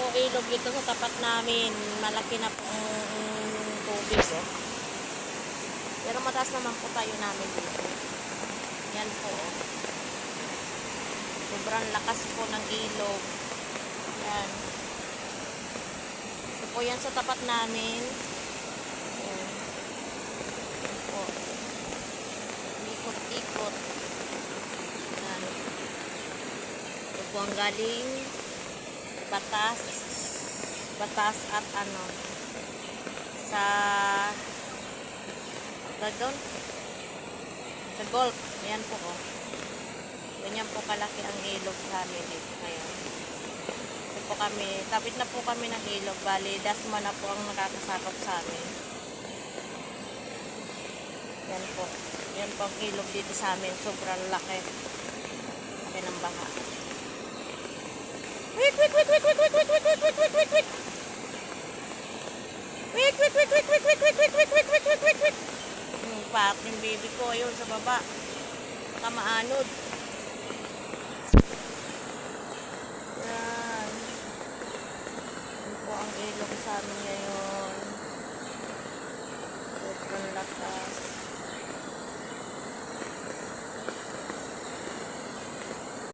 po ilog dito sa tapat namin. Malaki na po ang tubig. Oh. Pero mataas naman po tayo namin dito. Yan po. Oh. Sobrang lakas po ng ilog. Yan. Ito po yan sa tapat namin. Yan. Yan po. Ikot-ikot. Yan. Ito po ang galing batas at ano sa doon sa Gulf. Ayan po oh. Ganyan po kalaki ang ilog sa amin dito ngayon. Ito po kami, tapit na po kami ng ilog. Bali, dasma na po ang nakakasakop sa amin. Yan po. Yan po ang ilog dito sa amin. Sobrang laki. Laki ng baha. Wik, wik, wik, wik, wik, wik, wik, wik, wik, wik, wik, wik, wik. Wik, wik, wik, wik, wik, wik, wik, wik, wik, wik, wik, wik, wik, wik. Paak yung baby ko, ayun sa baba. Baka maanod. Yan. Yan po ang ilog sa amin ngayon. Sobrang lakas.